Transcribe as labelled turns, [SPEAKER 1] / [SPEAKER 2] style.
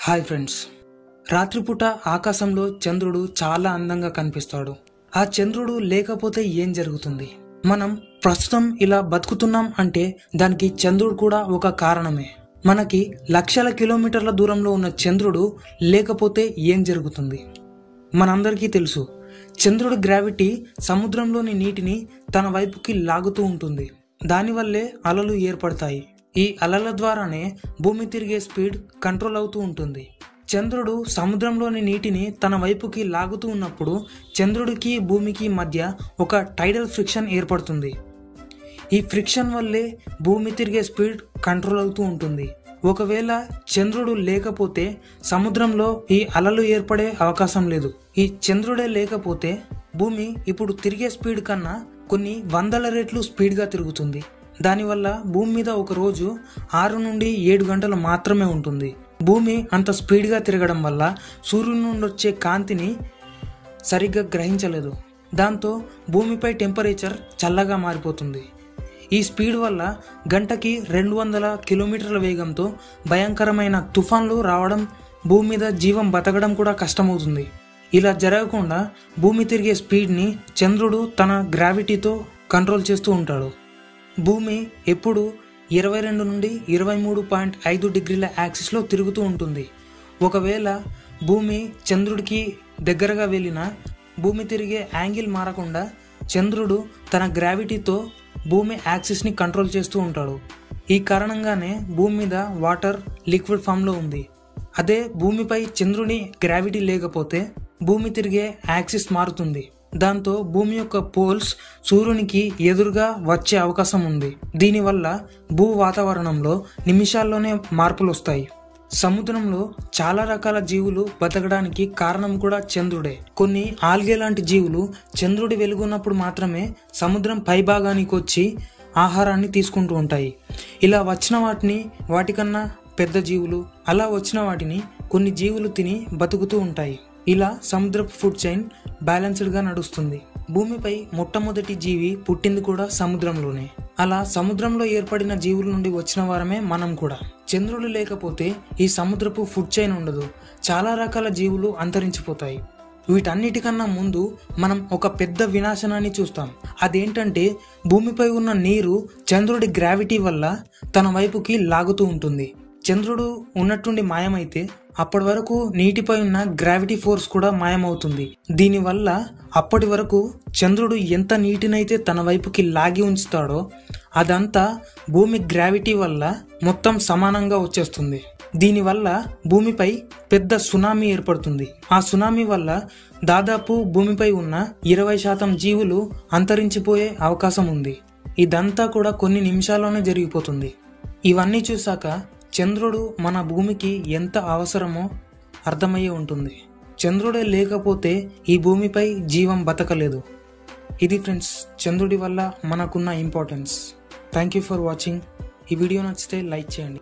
[SPEAKER 1] Hi friends, రాత్రిపూట ఆకాశంలో చంద్రుడు చాలా అందంగా కనిపిస్తాడు. ఆ చంద్రుడు లేకపోతే ఏం జరుగుతుంది? మనం ప్రస్తుతం ఇలా బతుకుతున్నాం అంటే దానికి చంద్రుడు కూడా ఒక కారణమే. మనకి లక్షల కిలోమీటర్ల దూరంలో ఉన్న చంద్రుడు లేకపోతే ఏం జరుగుతుంది? మనందరికీ తెలుసు, చంద్రుడి గ్రావిటీ సముద్రంలోని నీటిని తన వైపుకి లాగుతూ ఉంటుంది. దానివల్లే అలలు ఏర్పడతాయి. ఈ అలల ద్వారానే భూమి తిరిగే స్పీడ్ కంట్రోల్ అవుతూ ఉంటుంది. చంద్రుడు సముద్రంలోని నీటిని తన వైపుకి లాగుతూ ఉన్నప్పుడు చంద్రుడికి భూమికి మధ్య ఒక టైడల్ ఫ్రిక్షన్ ఏర్పడుతుంది. ఈ ఫ్రిక్షన్ వల్లే భూమి తిరిగే స్పీడ్ కంట్రోల్ అవుతూ ఉంటుంది. ఒకవేళ చంద్రుడు లేకపోతే సముద్రంలో ఈ అలలు ఏర్పడే అవకాశం లేదు. ఈ చంద్రుడే లేకపోతే భూమి ఇప్పుడు తిరిగే స్పీడ్ కన్నా కొన్ని వందల రెట్లు స్పీడ్గా తిరుగుతుంది. దానివల్ల భూమి మీద ఒక రోజు 6 నుండి 7 గంటలు మాత్రమే ఉంటుంది. భూమి అంత స్పీడ్గా తిరగడం వల్ల సూర్యుడి నుండి వచ్చే కాంతిని సరిగ్గా గ్రహించలేదు. దాంతో భూమిపై టెంపరేచర్ చల్లగా మారిపోతుంది. ఈ స్పీడ్ వల్ల గంటకి 200 కిలోమీటర్ల వేగంతో భయంకరమైన తుఫాన్లు రావడం, భూమి మీద జీవం బతకడం కూడా కష్టమవుతుంది. ఇలా జరగకుండా భూమి తిరిగే స్పీడ్ని చంద్రుడు తన గ్రావిటీతో కంట్రోల్ చేస్తూ ఉంటాడు. భూమి ఎప్పుడు 22 నుండి 23.5 డిగ్రీల యాక్సిస్లో తిరుగుతూ ఉంటుంది. ఒకవేళ భూమి చంద్రుడికి దగ్గరగా వెళ్ళినా భూమి తిరిగే యాంగిల్ మారకుండా చంద్రుడు తన గ్రావిటీతో భూమి యాక్సిస్ని కంట్రోల్ చేస్తూ ఉంటాడు. ఈ కారణంగానే భూమి మీద వాటర్ లిక్విడ్ ఫామ్లో ఉంది. అదే భూమిపై చంద్రుని గ్రావిటీ లేకపోతే భూమి తిరిగే యాక్సిస్ మారుతుంది. దాంతో భూమి యొక్క పోల్స్ సూర్యునికి ఎదురుగా వచ్చే అవకాశం ఉంది. దీనివల్ల భూ వాతావరణంలో నిమిషాల్లోనే మార్పులు వస్తాయి. సముద్రంలో చాలా రకాల జీవులు బతకడానికి కారణం కూడా చంద్రుడే. కొన్ని ఆల్గే లాంటి జీవులు చంద్రుడి వెలుగున్నప్పుడు మాత్రమే సముద్రం పైభాగానికి వచ్చి ఆహారాన్ని తీసుకుంటూ ఉంటాయి. ఇలా వచ్చిన వాటికన్నా పెద్ద జీవులు, అలా వచ్చిన వాటిని కొన్ని జీవులు తిని బతుకుతూ ఉంటాయి. ఇలా సముద్రపు ఫుడ్ చైన్ బ్యాలెన్స్డ్గా నడుస్తుంది. భూమిపై మొట్టమొదటి జీవి పుట్టింది కూడా సముద్రంలోనే. అలా సముద్రంలో ఏర్పడిన జీవుల నుండి వచ్చిన వారమే మనం కూడా. చంద్రుడు లేకపోతే ఈ సముద్రపు ఫుడ్ చైన్ ఉండదు. చాలా రకాల జీవులు అంతరించిపోతాయి. వీటన్నిటికన్నా ముందు మనం ఒక పెద్ద వినాశనాన్ని చూస్తాం. అదేంటంటే భూమిపై ఉన్న నీరు చంద్రుడి గ్రావిటీ వల్ల తన వైపుకి లాగుతూ ఉంటుంది. చంద్రుడు ఉన్నట్టుండి మాయమైతే అప్పటి వరకు నీటిపై ఉన్న గ్రావిటీ ఫోర్స్ కూడా మాయమవుతుంది. దీనివల్ల అప్పటి వరకు చంద్రుడు ఎంత నీటినైతే తన వైపుకి లాగి ఉంచుతాడో అదంతా భూమి గ్రావిటీ వల్ల మొత్తం సమానంగా వచ్చేస్తుంది. దీనివల్ల భూమిపై పెద్ద సునామీ ఏర్పడుతుంది. ఆ సునామీ వల్ల దాదాపు భూమిపై ఉన్న 20% జీవులు అంతరించిపోయే అవకాశం ఉంది. ఇదంతా కూడా కొన్ని నిమిషాల్లోనే జరిగిపోతుంది. ఇవన్నీ చూశాక చంద్రుడు మన భూమికి ఎంత అవసరమో అర్థమయ్యే ఉంటుంది. చంద్రుడే లేకపోతే ఈ భూమిపై జీవం బతకలేదు. ఇది ఫ్రెండ్స్, చంద్రుడి వల్ల మనకున్న importance. Thank you for watching. ఈ వీడియో నచ్చితే లైక్ చేయండి.